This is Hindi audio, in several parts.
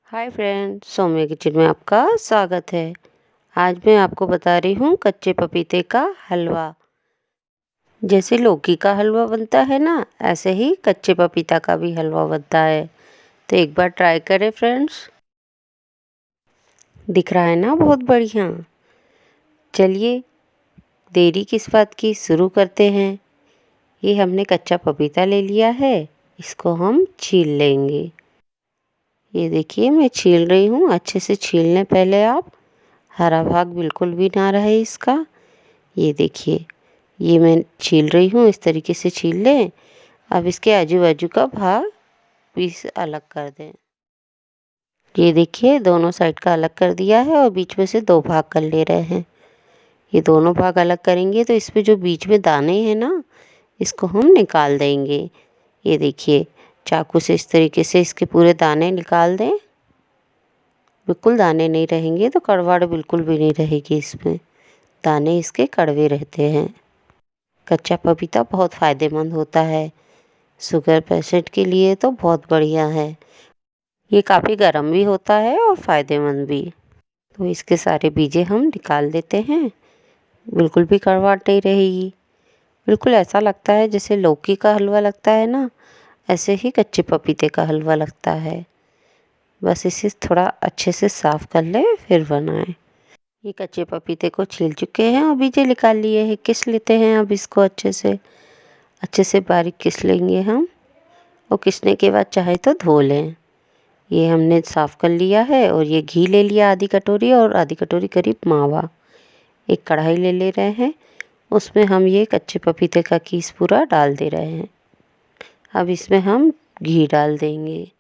हाय फ्रेंड्स, सौम्या किचन में आपका स्वागत है। आज मैं आपको बता रही हूँ कच्चे पपीते का हलवा। जैसे लौकी का हलवा बनता है ना, ऐसे ही कच्चे पपीता का भी हलवा बनता है। तो एक बार ट्राई करें फ्रेंड्स। दिख रहा है ना, बहुत बढ़िया। चलिए, देरी किस बात की, शुरू करते हैं। ये हमने कच्चा पपीता ले लिया है, इसको हम छील लेंगे। ये देखिए, मैं छील रही हूँ। अच्छे से छील लें पहले आप, हरा भाग बिल्कुल भी ना रहे इसका। ये देखिए, ये मैं छील रही हूँ, इस तरीके से छील लें। अब इसके आजू बाजू का भाग पीस अलग कर दें। ये देखिए, दोनों साइड का अलग कर दिया है और बीच में से दो भाग कर ले रहे हैं। ये दोनों भाग अलग करेंगे तो इसमें जो बीच में दाने हैं ना, इसको हम निकाल देंगे। ये देखिए, चाकू से इस तरीके से इसके पूरे दाने निकाल दें। बिल्कुल दाने नहीं रहेंगे तो कड़वाहट बिल्कुल भी नहीं रहेगी इसमें। दाने इसके कड़वे रहते हैं। कच्चा पपीता बहुत फ़ायदेमंद होता है, शुगर पेशेंट के लिए तो बहुत बढ़िया है। ये काफ़ी गर्म भी होता है और फ़ायदेमंद भी। तो इसके सारे बीजे हम निकाल देते हैं। बिल्कुल भी कड़वाहट नहीं रहेगी। बिल्कुल ऐसा लगता है जैसे लौकी का हलवा लगता है ना, ऐसे ही कच्चे पपीते का हलवा लगता है। बस इसे थोड़ा अच्छे से साफ़ कर लें फिर बनाएं। ये कच्चे पपीते को छील चुके हैं और बीजे निकाल लिए हैं। घिस लेते हैं अब इसको अच्छे से बारीक घिस लेंगे हम। और घिसने के बाद चाहे तो धो लें। ये हमने साफ़ कर लिया है। और ये घी ले लिया आधी कटोरी, और आधी कटोरी करीब मावा। एक कढ़ाई ले रहे हैं, उसमें हम ये कच्चे पपीते का कीस पूरा डाल दे रहे हैं। अब इसमें हम घी डाल देंगे।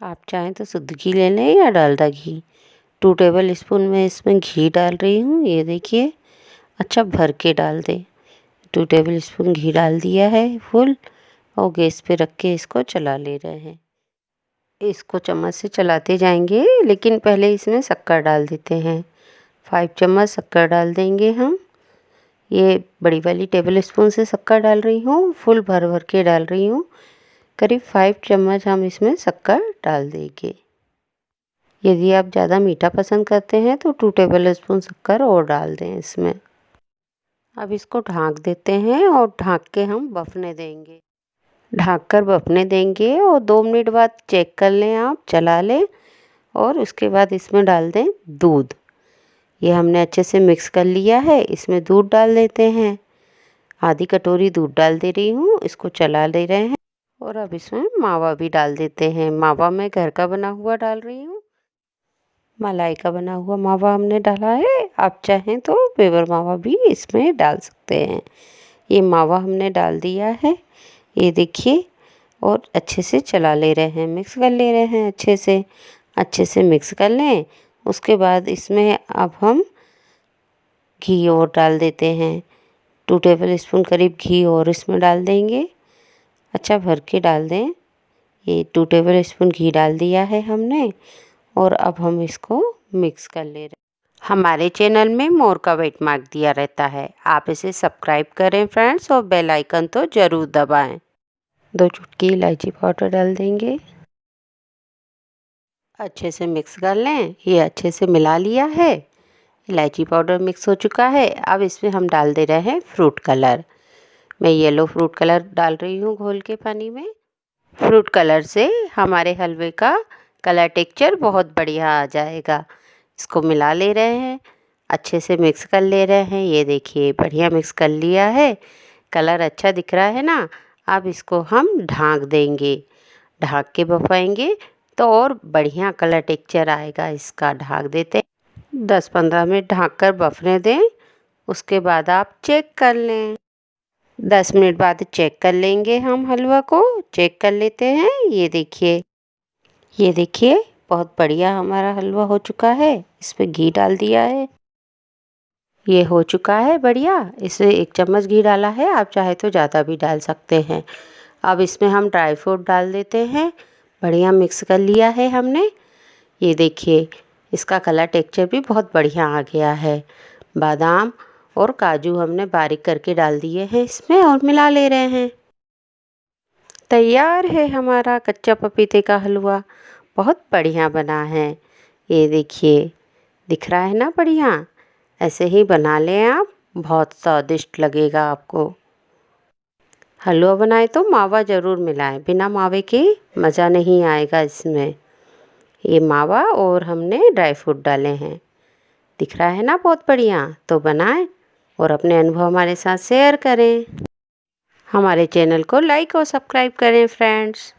आप चाहें तो शुद्ध घी ले लें या डालडा घी। 2 टेबल स्पून में इसमें घी डाल रही हूँ। ये देखिए, अच्छा भर के डाल दें। 2 टेबल स्पून घी डाल दिया है फुल, और गैस पे रख के इसको चला ले रहे हैं। इसको चम्मच से चलाते जाएंगे, लेकिन पहले इसमें शक्कर डाल देते हैं। 5 चम्मच शक्कर डाल देंगे हम। ये बड़ी वाली टेबल स्पून से शक्कर डाल रही हूँ, फुल भर भर के डाल रही हूँ। करीब 5 चम्मच हम इसमें शक्कर डाल देंगे। यदि आप ज़्यादा मीठा पसंद करते हैं तो 2 टेबल स्पून शक्कर और डाल दें इसमें। अब इसको ढाँक देते हैं और ढाँक के हम बफने देंगे। ढाँक कर बफने देंगे और 2 मिनट बाद चेक कर लें, आप चला लें। और उसके बाद इसमें डाल दें दूध। ये हमने अच्छे से मिक्स कर लिया है। इसमें दूध डाल देते हैं। आधी कटोरी दूध डाल दे रही हूँ, इसको चला ले रहे हैं। और अब इसमें मावा भी डाल देते हैं। मावा मैं घर का बना हुआ डाल रही हूँ। मलाई का बना हुआ मावा हमने डाला है। आप चाहें तो पेवर मावा भी इसमें डाल सकते हैं। ये मावा हमने डाल दिया है, ये देखिए। और अच्छे से चला ले रहे हैं, मिक्स कर ले रहे हैं अच्छे से मिक्स कर लें। उसके बाद इसमें अब हम घी और डाल देते हैं। 2 टेबल स्पून करीब घी और इसमें डाल देंगे। अच्छा भर के डाल दें। ये 2 टेबल स्पून घी डाल दिया है हमने। और अब हम इसको मिक्स कर ले रहे हैं। हमारे चैनल में मोर का वेट मार्क दिया रहता है, आप इसे सब्सक्राइब करें फ्रेंड्स, और बेल आइकन तो ज़रूर दबाएं। 2 चुटकी इलायची पाउडर डाल देंगे। अच्छे से मिक्स कर लें। ये अच्छे से मिला लिया है। इलायची पाउडर मिक्स हो चुका है। अब इसमें हम डाल दे रहे हैं फ्रूट कलर। मैं येलो फ्रूट कलर डाल रही हूँ घोल के पानी में। फ्रूट कलर से हमारे हलवे का कलर टेक्सचर बहुत बढ़िया आ जाएगा। इसको मिला ले रहे हैं, अच्छे से मिक्स कर ले रहे हैं। ये देखिए, बढ़िया मिक्स कर लिया है। कलर अच्छा दिख रहा है ना। अब इसको हम ढाँक देंगे। ढाँक के बफाएंगे तो और बढ़िया कलर टेक्सचर आएगा इसका। ढाँक देते 10-15 मिनट ढाँक कर बफने दें। उसके बाद आप चेक कर लें। 10 मिनट बाद चेक कर लेंगे हम हलवा को। चेक कर लेते हैं। ये देखिए, बहुत बढ़िया हमारा हलवा हो चुका है। इसमें घी डाल दिया है। ये हो चुका है बढ़िया। इसमें 1 चम्मच घी डाला है, आप चाहे तो ज़्यादा भी डाल सकते हैं। अब इसमें हम ड्राई फ्रूट डाल देते हैं। बढ़िया मिक्स कर लिया है हमने। ये देखिए, इसका कलर टेक्सचर भी बहुत बढ़िया आ गया है। बादाम और काजू हमने बारीक करके डाल दिए हैं इसमें, और मिला ले रहे हैं। तैयार है हमारा कच्चा पपीते का हलवा। बहुत बढ़िया बना है। ये देखिए, दिख रहा है ना बढ़िया। ऐसे ही बना लें आप, बहुत स्वादिष्ट लगेगा आपको। हलवा बनाए तो मावा ज़रूर मिलाएं, बिना मावे के मज़ा नहीं आएगा इसमें। ये मावा और हमने ड्राई फ्रूट डाले हैं। दिख रहा है ना बहुत बढ़िया। तो बनाएं और अपने अनुभव हमारे साथ शेयर करें। हमारे चैनल को लाइक और सब्सक्राइब करें फ्रेंड्स।